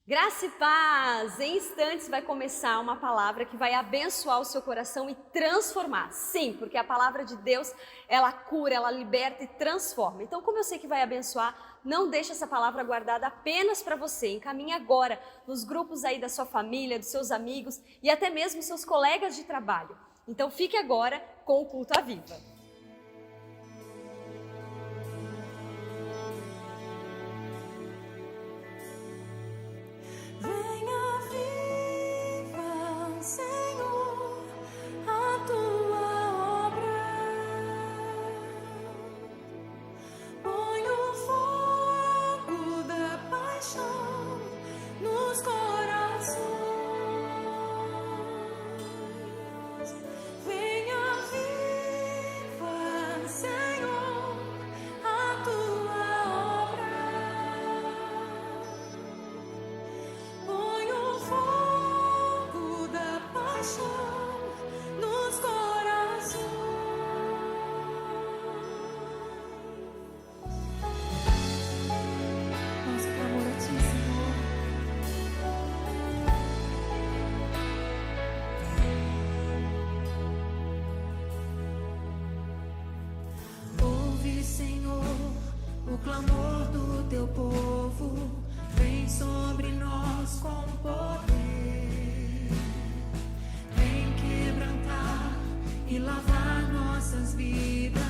Graça e paz! Em instantes vai começar uma palavra que vai abençoar o seu coração e transformar. Sim, porque a palavra de Deus, ela cura, ela liberta e transforma. Então, como eu sei que vai abençoar, não deixe essa palavra guardada apenas para você. Encaminhe agora nos grupos aí da sua família, dos seus amigos e até mesmo seus colegas de trabalho. Então, fique agora com o Culto à Viva. O clamor do teu povo vem sobre nós com poder. Vem quebrantar e lavar nossas vidas,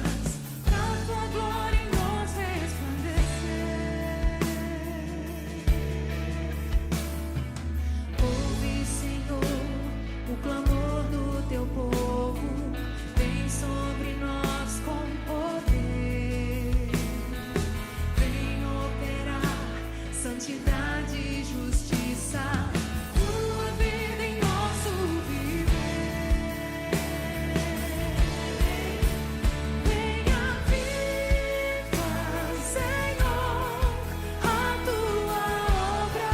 pra tua glória em nós resplandecer. Ouve, Senhor, o clamor do teu povo vem sobre nós com poder. Santidade e justiça, tua vida em nosso viver. Venha viva, Senhor, a tua obra.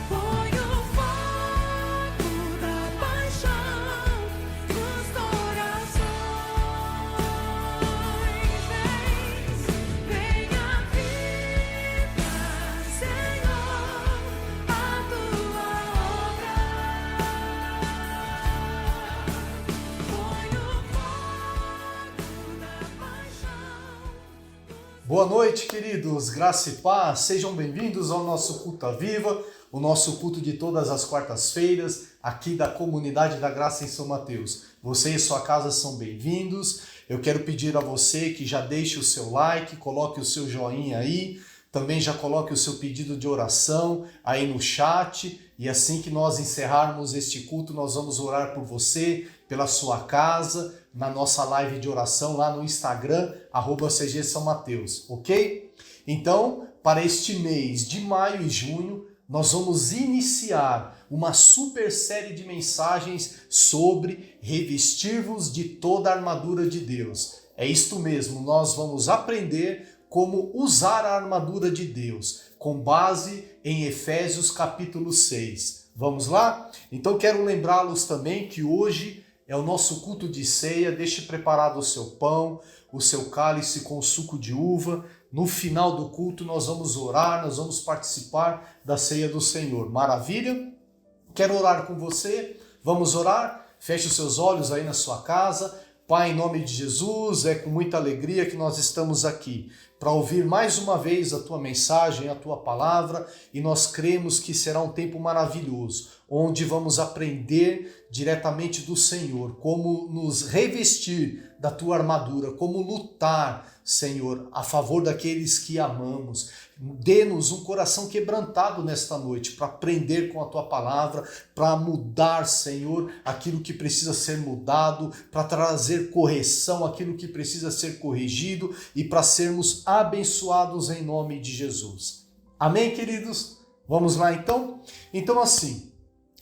Põe o fogo da paixão nos corações. Boa noite, queridos, graça e paz, sejam bem-vindos ao nosso Culto à Viva, o nosso culto de todas as quartas-feiras, aqui da Comunidade da Graça em São Mateus. Você e sua casa são bem-vindos. Eu quero pedir a você que já deixe o seu like, coloque o seu joinha aí, também já coloque o seu pedido de oração aí no chat, e assim que nós encerrarmos este culto, nós vamos orar por você, pela sua casa, na nossa live de oração lá no Instagram, @CG São Mateus, ok? Então, para este mês de maio e junho, nós vamos iniciar uma super série de mensagens sobre revestir-vos de toda a armadura de Deus. É isto mesmo, nós vamos aprender como usar a armadura de Deus, com base em Efésios capítulo 6. Vamos lá? Então quero lembrá-los também que hoje é o nosso culto de ceia. Deixe preparado o seu pão, o seu cálice com suco de uva. No final do culto nós vamos orar, nós vamos participar da ceia do Senhor. Maravilha? Quero orar com você? Vamos orar? Feche os seus olhos aí na sua casa. Pai, em nome de Jesus, é com muita alegria que nós estamos aqui para ouvir mais uma vez a tua mensagem, a tua palavra, e nós cremos que será um tempo maravilhoso, onde vamos aprender diretamente do Senhor como nos revestir da tua armadura, como lutar, Senhor, a favor daqueles que amamos. Dê-nos um coração quebrantado nesta noite para aprender com a tua palavra, para mudar, Senhor, aquilo que precisa ser mudado, para trazer correção, aquilo que precisa ser corrigido e para sermos abençoados em nome de Jesus. Amém, queridos? Vamos lá então? Então assim,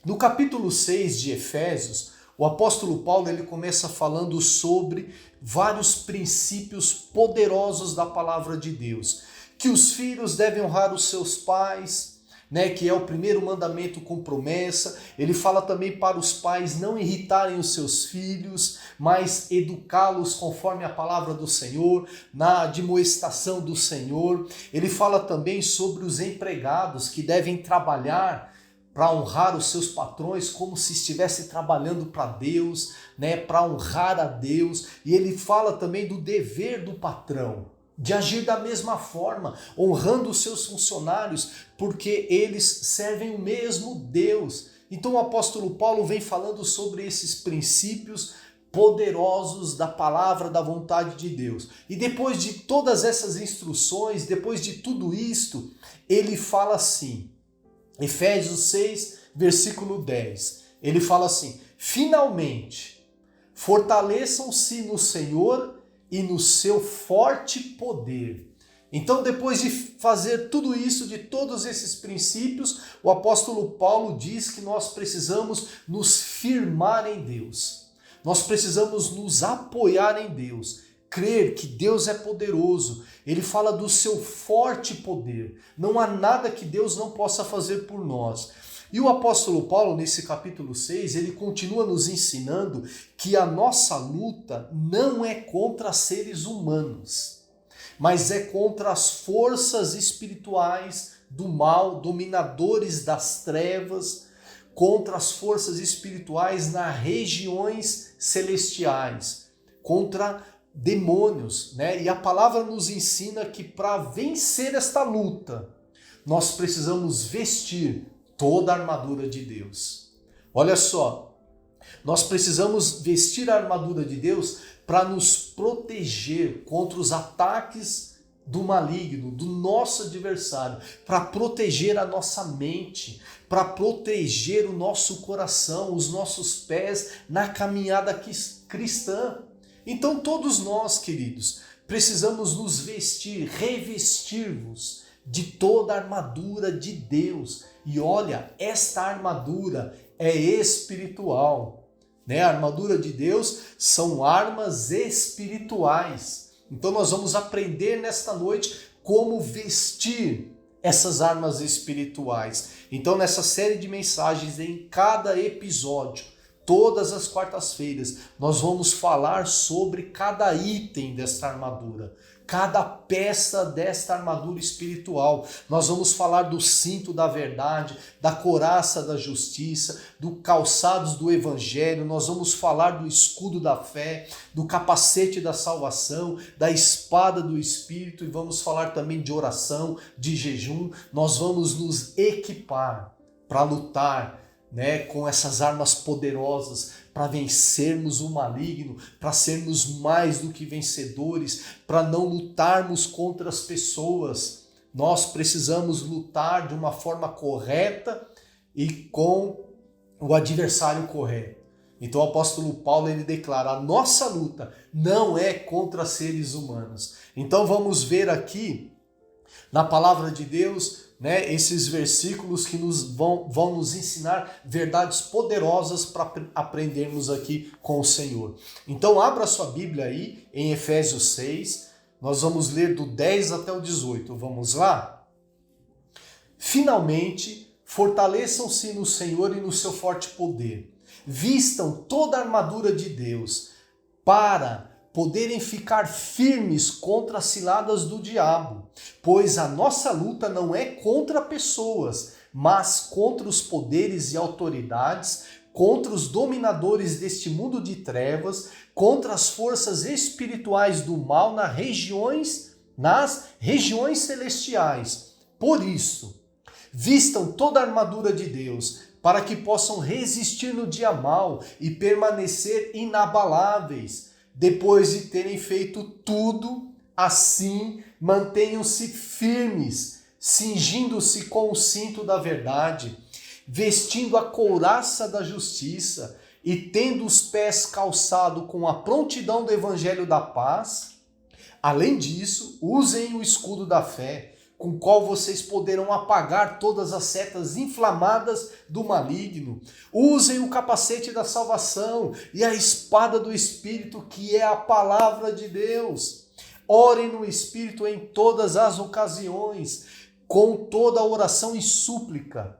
no capítulo 6 de Efésios, o apóstolo Paulo ele começa falando sobre vários princípios poderosos da palavra de Deus. Que os filhos devem honrar os seus pais, né, que é o primeiro mandamento com promessa. Ele fala também para os pais não irritarem os seus filhos, mas educá-los conforme a palavra do Senhor, na admoestação do Senhor. Ele fala também sobre os empregados que devem trabalhar para honrar os seus patrões como se estivesse trabalhando para Deus, né, para honrar a Deus. E ele fala também do dever do patrão, de agir da mesma forma, honrando os seus funcionários, porque eles servem o mesmo Deus. Então o apóstolo Paulo vem falando sobre esses princípios poderosos da palavra, da vontade de Deus. E depois de todas essas instruções, depois de tudo isto, ele fala assim, Efésios 6, versículo 10, ele fala assim: finalmente, fortaleçam-se no Senhor e no seu forte poder. Então, depois de fazer tudo isso, de todos esses princípios, o apóstolo Paulo diz que nós precisamos nos firmar em Deus. Nós precisamos nos apoiar em Deus, crer que Deus é poderoso. Ele fala do seu forte poder. Não há nada que Deus não possa fazer por nós. E o apóstolo Paulo, nesse capítulo 6, ele continua nos ensinando que a nossa luta não é contra seres humanos, mas é contra as forças espirituais do mal, dominadores das trevas, contra as forças espirituais nas regiões celestiais, contra demônios, né? E a palavra nos ensina que para vencer esta luta, nós precisamos vestir toda a armadura de Deus. Olha só, nós precisamos vestir a armadura de Deus para nos proteger contra os ataques do maligno, do nosso adversário, para proteger a nossa mente, para proteger o nosso coração, os nossos pés na caminhada cristã. Então todos nós, queridos, precisamos nos vestir, revestir-nos de toda a armadura de Deus. E olha, esta armadura é espiritual, né? A armadura de Deus são armas espirituais. Então nós vamos aprender nesta noite como vestir essas armas espirituais. Então nessa série de mensagens, em cada episódio, todas as quartas-feiras, nós vamos falar sobre cada item desta armadura, cada peça desta armadura espiritual. Nós vamos falar do cinto da verdade, da couraça da justiça, do calçados do evangelho, nós vamos falar do escudo da fé, do capacete da salvação, da espada do espírito, e vamos falar também de oração, de jejum. Nós vamos nos equipar para lutar, né, com essas armas poderosas, para vencermos o maligno, para sermos mais do que vencedores, para não lutarmos contra as pessoas. Nós precisamos lutar de uma forma correta e com o adversário correto. Então o apóstolo Paulo, ele declara: a nossa luta não é contra seres humanos. Então vamos ver aqui na palavra de Deus, né, esses versículos que vão nos ensinar verdades poderosas para aprendermos aqui com o Senhor. Então abra sua Bíblia aí em Efésios 6, nós vamos ler do 10 até o 18, vamos lá? Finalmente, fortaleçam-se no Senhor e no seu forte poder, vistam toda a armadura de Deus, para poderem ficar firmes contra as ciladas do diabo, pois a nossa luta não é contra pessoas, mas contra os poderes e autoridades, contra os dominadores deste mundo de trevas, contra as forças espirituais do mal nas regiões celestiais. Por isso, vistam toda a armadura de Deus, para que possam resistir no dia mau e permanecer inabaláveis. Depois de terem feito tudo, assim mantenham-se firmes, cingindo-se com o cinto da verdade, vestindo a couraça da justiça e tendo os pés calçados com a prontidão do evangelho da paz. Além disso, usem o escudo da fé, com o qual vocês poderão apagar todas as setas inflamadas do maligno. Usem o capacete da salvação e a espada do Espírito, que é a palavra de Deus. Orem no Espírito em todas as ocasiões. com toda oração e súplica.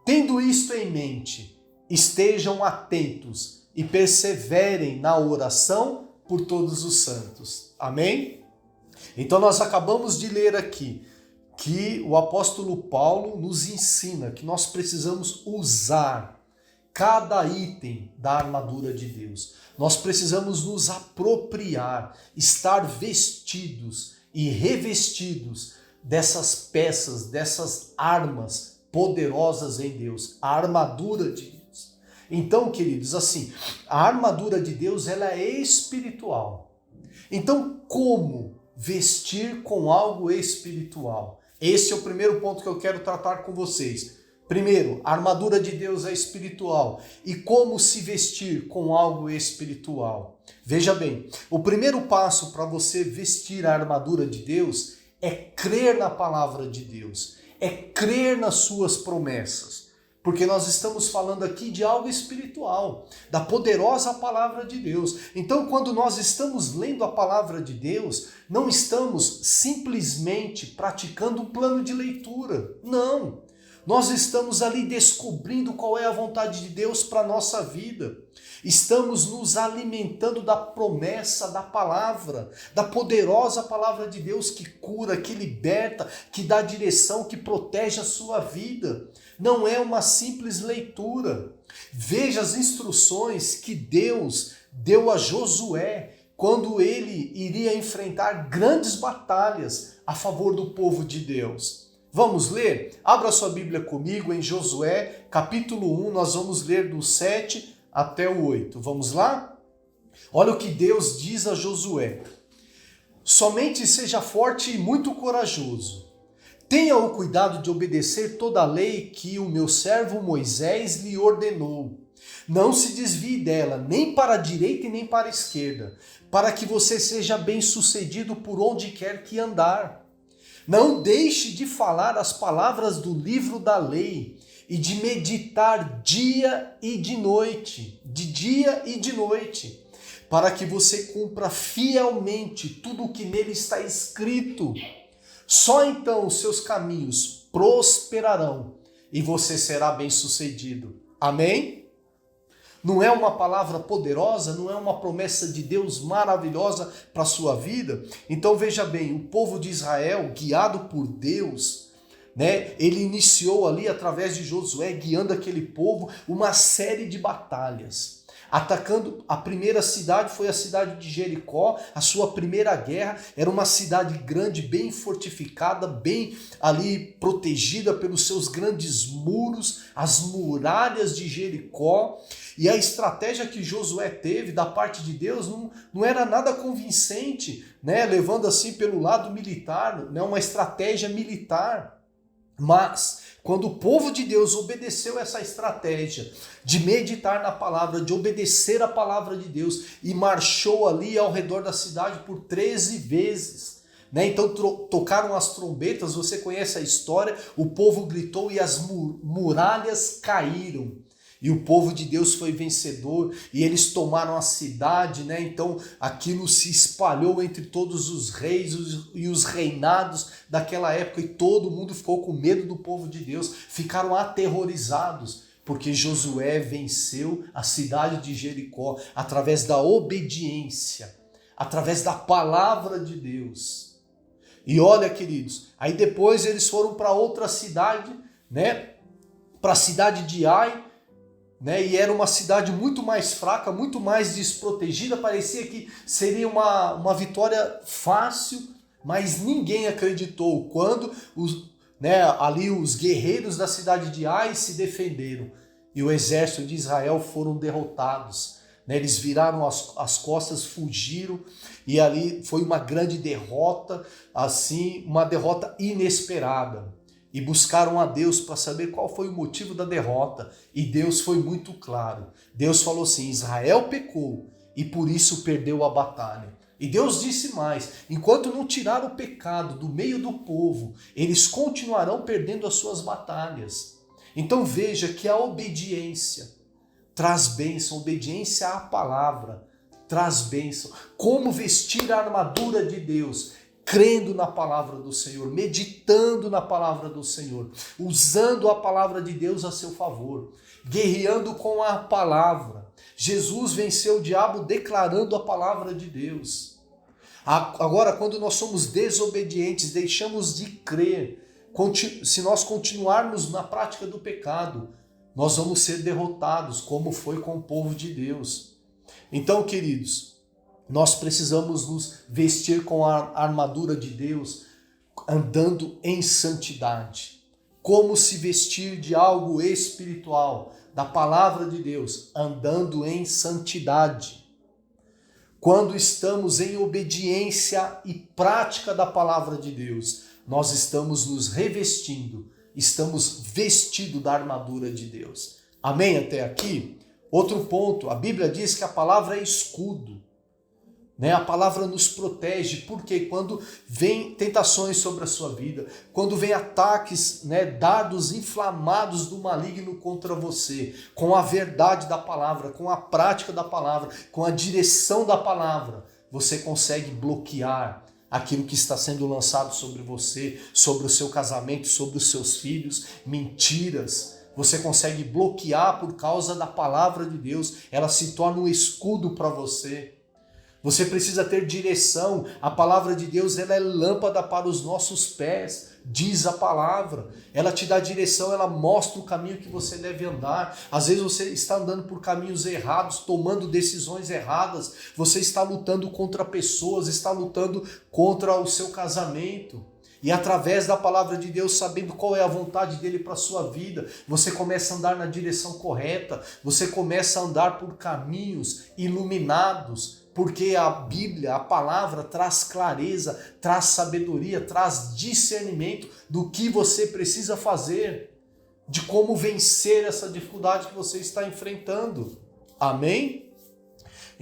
Tendo isto em mente, estejam atentos e perseverem na oração por todos os santos. Amém? Então nós acabamos de ler aqui que o apóstolo Paulo nos ensina que nós precisamos usar cada item da armadura de Deus. Nós precisamos nos apropriar, estar vestidos e revestidos dessas peças, dessas armas poderosas em Deus, a armadura de Deus. Então, queridos, assim, a armadura de Deus, ela é espiritual. Então, como vestir com algo espiritual? Esse é o primeiro ponto que eu quero tratar com vocês. Primeiro, a armadura de Deus é espiritual. E como se vestir com algo espiritual? Veja bem, o primeiro passo para você vestir a armadura de Deus é crer na palavra de Deus, é crer nas suas promessas. Porque nós estamos falando aqui de algo espiritual, da poderosa palavra de Deus. Então, quando nós estamos lendo a palavra de Deus, não estamos simplesmente praticando um plano de leitura. Não. Nós estamos ali descobrindo qual é a vontade de Deus para a nossa vida. Estamos nos alimentando da promessa da palavra, da poderosa palavra de Deus que cura, que liberta, que dá direção, que protege a sua vida. Não é uma simples leitura. Veja as instruções que Deus deu a Josué quando ele iria enfrentar grandes batalhas a favor do povo de Deus. Vamos ler? Abra sua Bíblia comigo em Josué, capítulo 1, nós vamos ler do 7 até o 8. Vamos lá? Olha o que Deus diz a Josué. Somente seja forte e muito corajoso. Tenha o cuidado de obedecer toda a lei que o meu servo Moisés lhe ordenou. Não se desvie dela, nem para a direita e nem para a esquerda, para que você seja bem-sucedido por onde quer que andar. Não deixe de falar as palavras do livro da lei e de meditar dia e de noite, para que você cumpra fielmente tudo o que nele está escrito. Só então os seus caminhos prosperarão e você será bem-sucedido. Amém? Não é uma palavra poderosa? Não é uma promessa de Deus maravilhosa para a sua vida? Então veja bem, o povo de Israel, guiado por Deus, ele iniciou ali através de Josué, guiando aquele povo, uma série de batalhas. Atacando a primeira cidade, foi a cidade de Jericó, a sua primeira guerra. Era uma cidade grande, bem fortificada, bem ali protegida pelos seus grandes muros, as muralhas de Jericó. E a estratégia que Josué teve da parte de Deus não era nada convincente, levando assim pelo lado militar, uma estratégia militar. Mas, quando o povo de Deus obedeceu essa estratégia de meditar na palavra, de obedecer a palavra de Deus e marchou ali ao redor da cidade por 13 vezes, então tocaram as trombetas, você conhece a história, o povo gritou e as muralhas caíram. E o povo de Deus foi vencedor e eles tomaram a cidade, então aquilo se espalhou entre todos os reis e os reinados daquela época e todo mundo ficou com medo do povo de Deus, ficaram aterrorizados, porque Josué venceu a cidade de Jericó através da obediência, através da palavra de Deus. E olha, queridos, aí depois eles foram para outra cidade, para a cidade de Ai, e era uma cidade muito mais fraca, muito mais desprotegida, parecia que seria uma vitória fácil, mas ninguém acreditou quando ali os guerreiros da cidade de Ai se defenderam e o exército de Israel foram derrotados. Eles viraram as costas, fugiram e ali foi uma grande derrota, assim, uma derrota inesperada. E buscaram a Deus para saber qual foi o motivo da derrota. E Deus foi muito claro. Deus falou assim, Israel pecou e por isso perdeu a batalha. E Deus disse mais, enquanto não tirar o pecado do meio do povo, eles continuarão perdendo as suas batalhas. Então veja que a obediência traz bênção, obediência à palavra traz bênção. Como vestir a armadura de Deus? crendo na palavra do Senhor, meditando na palavra do Senhor, usando a palavra de Deus a seu favor, guerreando com a palavra. Jesus venceu o diabo declarando a palavra de Deus. Agora, quando nós somos desobedientes, deixamos de crer, se nós continuarmos na prática do pecado, nós vamos ser derrotados, como foi com o povo de Deus. Então, queridos, nós precisamos nos vestir com a armadura de Deus, andando em santidade. Como se vestir de algo espiritual, da palavra de Deus, andando em santidade. Quando estamos em obediência e prática da palavra de Deus, nós estamos nos revestindo, estamos vestidos da armadura de Deus. Amém até aqui? Outro ponto, a Bíblia diz que a palavra é escudo. A palavra nos protege, porque quando vem tentações sobre a sua vida, quando vem ataques, dardos inflamados do maligno contra você, com a verdade da palavra, com a prática da palavra, com a direção da palavra, você consegue bloquear aquilo que está sendo lançado sobre você, sobre o seu casamento, sobre os seus filhos, mentiras. Você consegue bloquear por causa da palavra de Deus, ela se torna um escudo para você. Você precisa ter direção. A palavra de Deus, ela é lâmpada para os nossos pés, diz a palavra. Ela te dá direção, ela mostra o caminho que você deve andar. Às vezes você está andando por caminhos errados, tomando decisões erradas. Você está lutando contra pessoas, está lutando contra o seu casamento. E através da palavra de Deus, sabendo qual é a vontade dele para a sua vida, você começa a andar na direção correta, você começa a andar por caminhos iluminados, porque a Bíblia, a palavra, traz clareza, traz sabedoria, traz discernimento do que você precisa fazer, de como vencer essa dificuldade que você está enfrentando. Amém?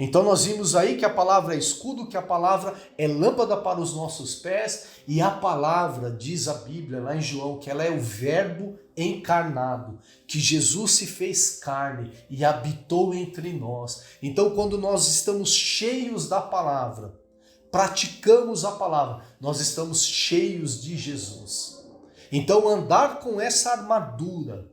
Então nós vimos aí que a palavra é escudo, que a palavra é lâmpada para os nossos pés, e a palavra, diz a Bíblia lá em João, que ela é o verbo encarnado, que Jesus se fez carne e habitou entre nós. Então quando nós estamos cheios da palavra, praticamos a palavra, nós estamos cheios de Jesus. Então andar com essa armadura,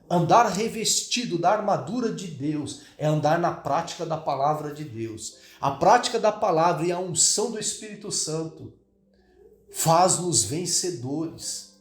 andar revestido da armadura de Deus, é andar na prática da palavra de Deus. A prática da palavra e a unção do Espírito Santo faz-nos vencedores.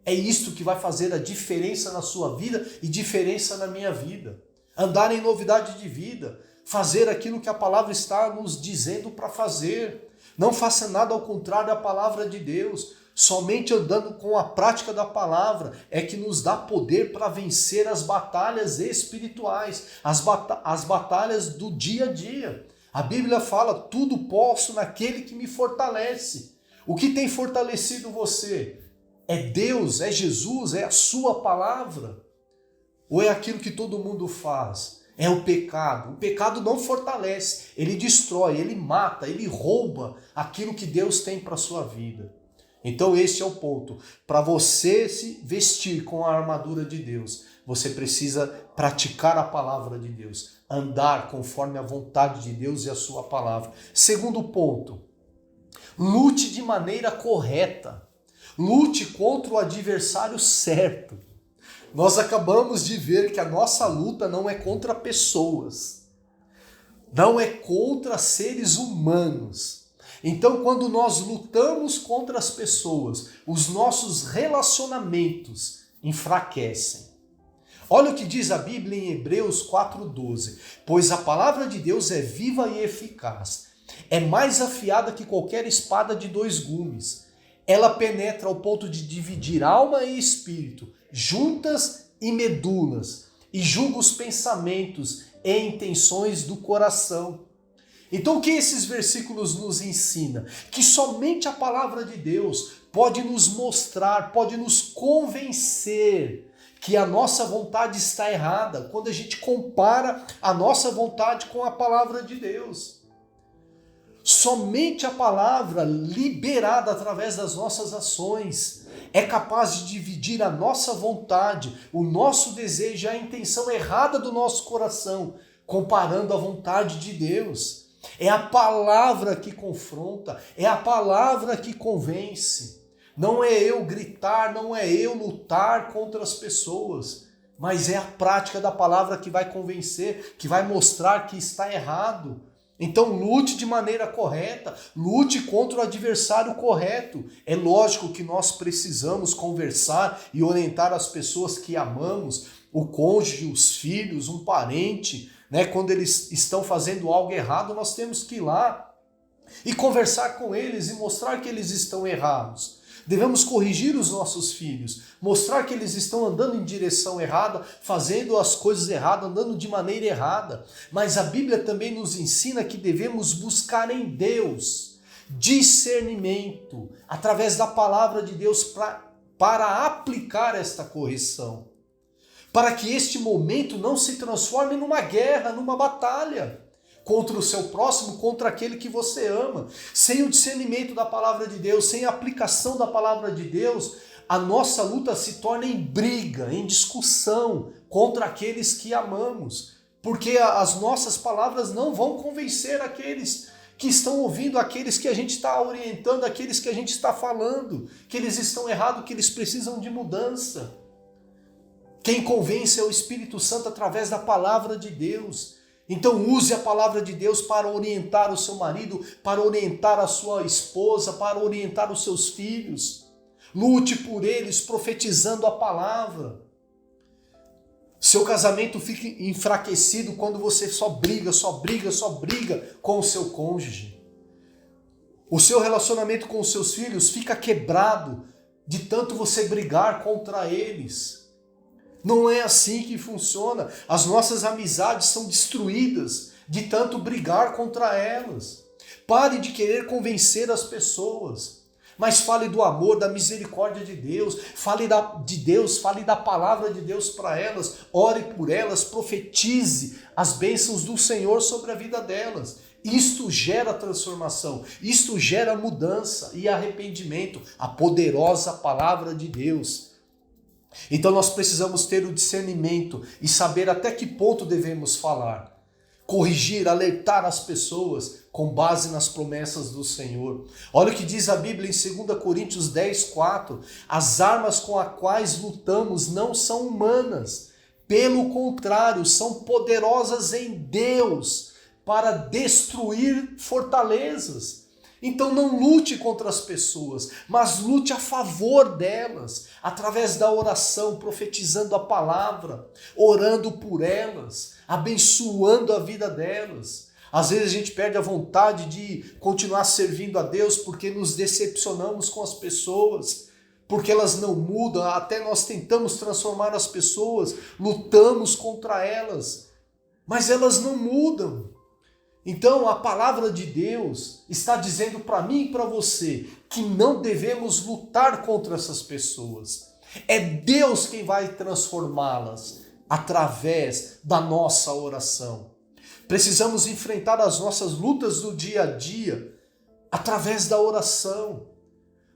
É isto que vai fazer a diferença na sua vida e diferença na minha vida. Andar em novidade de vida, fazer aquilo que a palavra está nos dizendo para fazer. Não faça nada ao contrário da palavra de Deus. Somente andando com a prática da palavra é que nos dá poder para vencer as batalhas espirituais, as batalhas do dia a dia. A Bíblia fala, tudo posso naquele que me fortalece. O que tem fortalecido você? É Deus, é Jesus, é a sua palavra? Ou é aquilo que todo mundo faz? É o pecado. O pecado não fortalece, ele destrói, ele mata, ele rouba aquilo que Deus tem para a sua vida. Então esse é o ponto. Para você se vestir com a armadura de Deus, você precisa praticar a palavra de Deus, andar conforme a vontade de Deus e a sua palavra. Segundo ponto, lute de maneira correta. Lute contra o adversário certo. Nós acabamos de ver que a nossa luta não é contra pessoas, não é contra seres humanos. Então, quando nós lutamos contra as pessoas, os nossos relacionamentos enfraquecem. Olha o que diz a Bíblia em Hebreus 4:12. Pois a palavra de Deus é viva e eficaz, é mais afiada que qualquer espada de 2 gumes. Ela penetra ao ponto de dividir alma e espírito, juntas e medulas, e julga os pensamentos e intenções do coração. Então o que esses versículos nos ensinam? Que somente a palavra de Deus pode nos mostrar, pode nos convencer que a nossa vontade está errada, quando a gente compara a nossa vontade com a palavra de Deus. Somente a palavra liberada através das nossas ações é capaz de dividir a nossa vontade, o nosso desejo, a intenção errada do nosso coração, comparando a vontade de Deus. É a palavra que confronta, é a palavra que convence. Não é eu gritar, não é eu lutar contra as pessoas, mas é a prática da palavra que vai convencer, que vai mostrar que está errado. Então lute de maneira correta, lute contra o adversário correto. É lógico que nós precisamos conversar e orientar as pessoas que amamos, o cônjuge, os filhos, um parente, né? Quando eles estão fazendo algo errado, nós temos que ir lá e conversar com eles e mostrar que eles estão errados. Devemos corrigir os nossos filhos, mostrar que eles estão andando em direção errada, fazendo as coisas erradas, andando de maneira errada. Mas a Bíblia também nos ensina que devemos buscar em Deus discernimento, através da palavra de Deus, para aplicar esta correção. Para que este momento não se transforme numa guerra, numa batalha contra o seu próximo, contra aquele que você ama. Sem o discernimento da palavra de Deus, sem a aplicação da palavra de Deus, a nossa luta se torna em briga, em discussão contra aqueles que amamos. Porque as nossas palavras não vão convencer aqueles que estão ouvindo, aqueles que a gente está orientando, aqueles que a gente está falando, que eles estão errados, que eles precisam de mudança. Quem convence é o Espírito Santo através da palavra de Deus. Então use a palavra de Deus para orientar o seu marido, para orientar a sua esposa, para orientar os seus filhos. Lute por eles, profetizando a palavra. Seu casamento fica enfraquecido quando você só briga com o seu cônjuge. O seu relacionamento com os seus filhos fica quebrado de tanto você brigar contra eles. Não é assim que funciona. As nossas amizades são destruídas de tanto brigar contra elas. Pare de querer convencer as pessoas, mas fale do amor, da misericórdia de Deus, fale da palavra de Deus para elas, ore por elas, profetize as bênçãos do Senhor sobre a vida delas. Isto gera transformação, isto gera mudança e arrependimento, a poderosa palavra de Deus. Então nós precisamos ter o discernimento e saber até que ponto devemos falar, corrigir, alertar as pessoas com base nas promessas do Senhor. Olha o que diz a Bíblia em 2 Coríntios 10:4. As armas com as quais lutamos não são humanas, pelo contrário, são poderosas em Deus para destruir fortalezas. Então não lute contra as pessoas, mas lute a favor delas, através da oração, profetizando a palavra, orando por elas, abençoando a vida delas. Às vezes a gente perde a vontade de continuar servindo a Deus porque nos decepcionamos com as pessoas, porque elas não mudam, até nós tentamos transformar as pessoas, lutamos contra elas, mas elas não mudam. Então a palavra de Deus está dizendo para mim e para você que não devemos lutar contra essas pessoas. É Deus quem vai transformá-las através da nossa oração. Precisamos enfrentar as nossas lutas do dia a dia através da oração.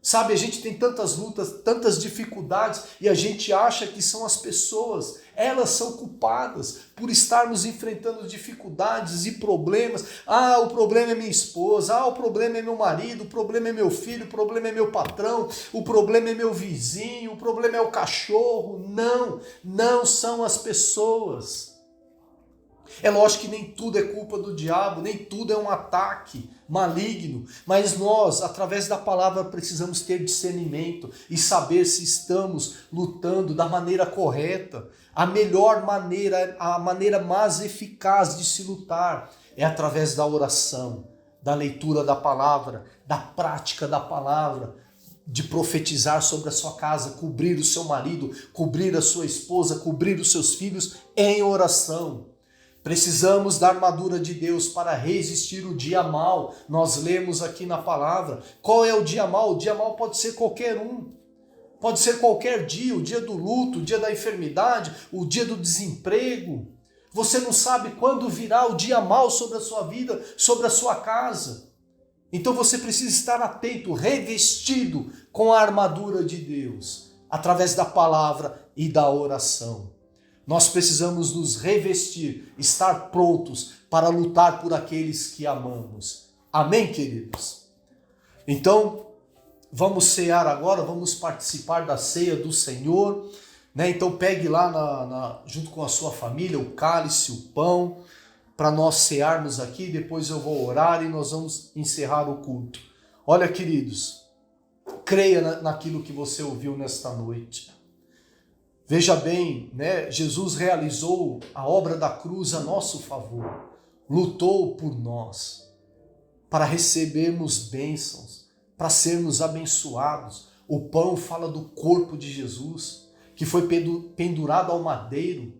Sabe, a gente tem tantas lutas, tantas dificuldades e a gente acha que são as pessoas, elas são culpadas por estarmos enfrentando dificuldades e problemas. Ah, o problema é minha esposa, o problema é meu marido, o problema é meu filho, o problema é meu patrão, o problema é meu vizinho, o problema é o cachorro. Não são as pessoas. É lógico que nem tudo é culpa do diabo, nem tudo é um ataque maligno, mas nós, através da palavra, precisamos ter discernimento e saber se estamos lutando da maneira correta. A melhor maneira, a maneira mais eficaz de se lutar é através da oração, da leitura da palavra, da prática da palavra, de profetizar sobre a sua casa, cobrir o seu marido, cobrir a sua esposa, cobrir os seus filhos em oração. Precisamos da armadura de Deus para resistir o dia mau. Nós lemos aqui na palavra. Qual é o dia mau? O dia mau pode ser qualquer um. Pode ser qualquer dia, o dia do luto, o dia da enfermidade, o dia do desemprego. Você não sabe quando virá o dia mau sobre a sua vida, sobre a sua casa. Então você precisa estar atento, revestido com a armadura de Deus, através da palavra e da oração. Nós precisamos nos revestir, estar prontos para lutar por aqueles que amamos. Amém, queridos? Então, vamos cear agora, vamos participar da ceia do Senhor, né? Então pegue lá junto com a sua família o cálice, o pão, para nós cearmos aqui, depois eu vou orar e nós vamos encerrar o culto. Olha, queridos, creia naquilo que você ouviu nesta noite. Veja bem, né? Jesus realizou a obra da cruz a nosso favor, lutou por nós, para recebermos bênçãos, para sermos abençoados. O pão fala do corpo de Jesus, que foi pendurado ao madeiro.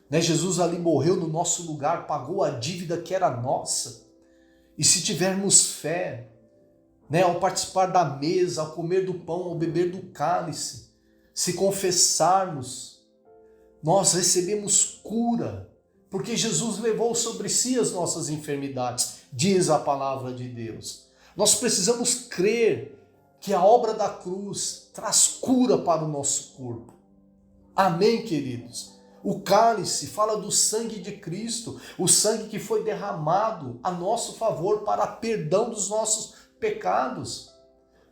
Né? Jesus ali morreu no nosso lugar, pagou a dívida que era nossa. E se tivermos fé, né, ao participar da mesa, ao comer do pão, ao beber do cálice, se confessarmos, nós recebemos cura, porque Jesus levou sobre si as nossas enfermidades, diz a palavra de Deus. Nós precisamos crer que a obra da cruz traz cura para o nosso corpo. Amém, queridos? O cálice fala do sangue de Cristo, o sangue que foi derramado a nosso favor para perdão dos nossos pecados.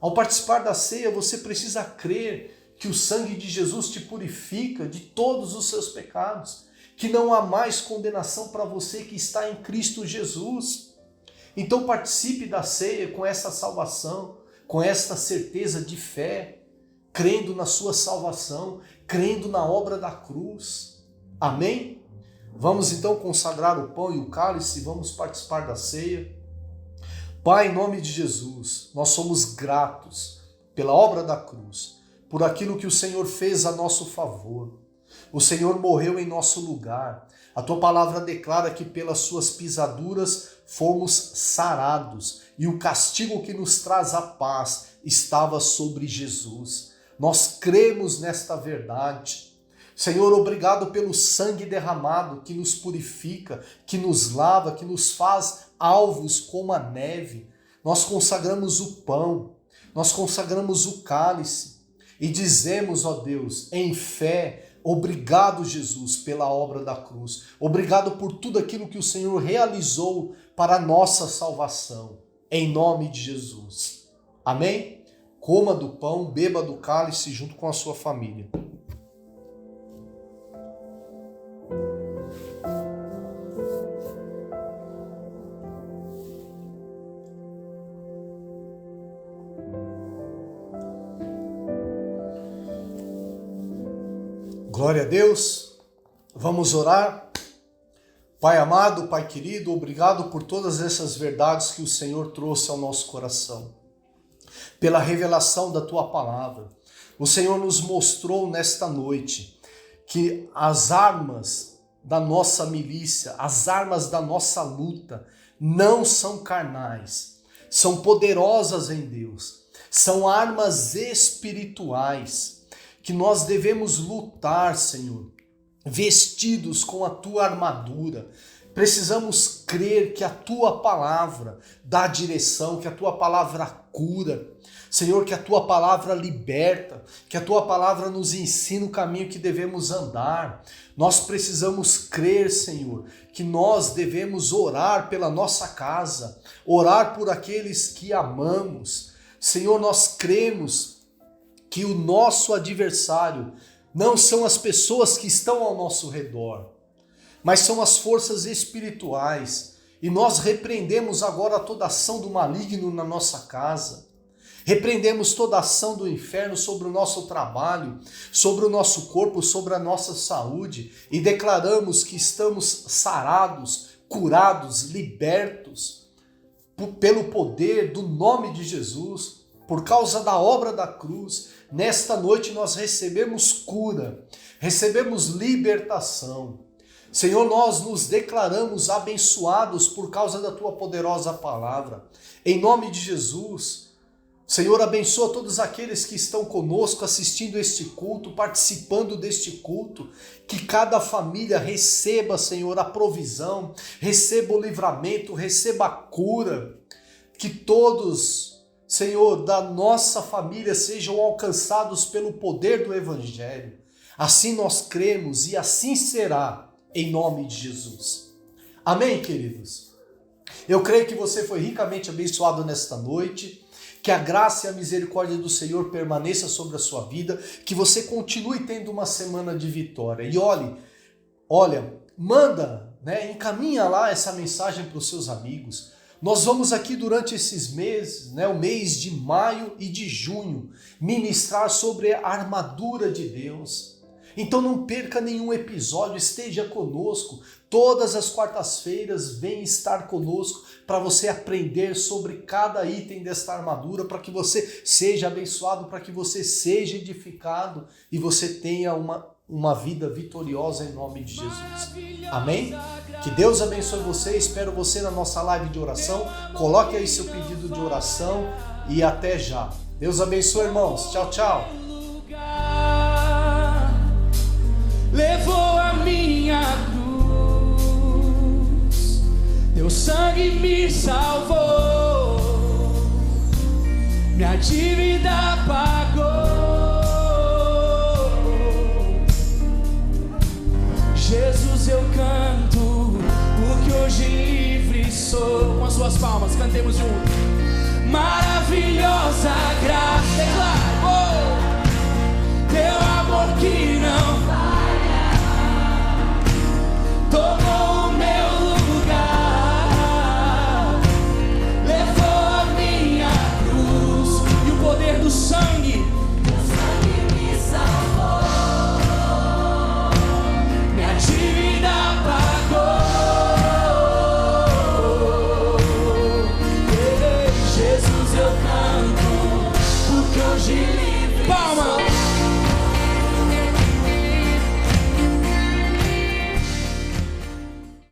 Ao participar da ceia, você precisa crer que o sangue de Jesus te purifica de todos os seus pecados, que não há mais condenação para você que está em Cristo Jesus. Então participe da ceia com essa salvação, com esta certeza de fé, crendo na sua salvação, crendo na obra da cruz. Amém? Vamos então consagrar o pão e o cálice, vamos participar da ceia. Pai, em nome de Jesus, nós somos gratos pela obra da cruz, por aquilo que o Senhor fez a nosso favor. O Senhor morreu em nosso lugar. A tua palavra declara que pelas suas pisaduras fomos sarados e o castigo que nos traz a paz estava sobre Jesus. Nós cremos nesta verdade. Senhor, obrigado pelo sangue derramado que nos purifica, que nos lava, que nos faz alvos como a neve. Nós consagramos o pão, nós consagramos o cálice e dizemos, ó Deus, em fé, obrigado, Jesus, pela obra da cruz. Obrigado por tudo aquilo que o Senhor realizou para a nossa salvação. Em nome de Jesus. Amém? Coma do pão, beba do cálice junto com a sua família. Glória a Deus, vamos orar. Pai amado, Pai querido, obrigado por todas essas verdades que o Senhor trouxe ao nosso coração, pela revelação da Tua palavra. O Senhor nos mostrou nesta noite que as armas da nossa milícia, as armas da nossa luta, não são carnais, são poderosas em Deus, são armas espirituais, que nós devemos lutar, Senhor, vestidos com a Tua armadura. Precisamos crer que a Tua palavra dá direção, que a Tua palavra cura. Senhor, que a Tua palavra liberta, que a Tua palavra nos ensina o caminho que devemos andar. Nós precisamos crer, Senhor, que nós devemos orar pela nossa casa, orar por aqueles que amamos. Senhor, nós cremos que o nosso adversário não são as pessoas que estão ao nosso redor, mas são as forças espirituais. E nós repreendemos agora toda ação do maligno na nossa casa. Repreendemos toda ação do inferno sobre o nosso trabalho, sobre o nosso corpo, sobre a nossa saúde. E declaramos que estamos sarados, curados, libertos, pelo poder do nome de Jesus. Por causa da obra da cruz, nesta noite nós recebemos cura, recebemos libertação. Senhor, nós nos declaramos abençoados por causa da Tua poderosa palavra. Em nome de Jesus, Senhor, abençoa todos aqueles que estão conosco assistindo este culto, participando deste culto, que cada família receba, Senhor, a provisão, receba o livramento, receba a cura, que todos, Senhor, da nossa família sejam alcançados pelo poder do Evangelho. Assim nós cremos e assim será, em nome de Jesus. Amém, queridos? Eu creio que você foi ricamente abençoado nesta noite, que a graça e a misericórdia do Senhor permaneça sobre a sua vida, que você continue tendo uma semana de vitória. E olha, manda, encaminha lá essa mensagem para os seus amigos. Nós vamos aqui durante esses meses, o mês de maio e de junho, ministrar sobre a armadura de Deus. Então não perca nenhum episódio, esteja conosco. Todas as quartas-feiras vem estar conosco para você aprender sobre cada item desta armadura, para que você seja abençoado, para que você seja edificado e você tenha uma vida vitoriosa em nome de Jesus. Amém? Que Deus abençoe você, espero você na nossa live de oração. Coloque aí seu pedido de oração e até já. Deus abençoe, irmãos. Tchau, tchau. Levou a minha cruz, teu sangue me salvou, minha dívida pagou. Jesus, eu canto, porque hoje livre sou. Com as suas palmas, cantemos juntos.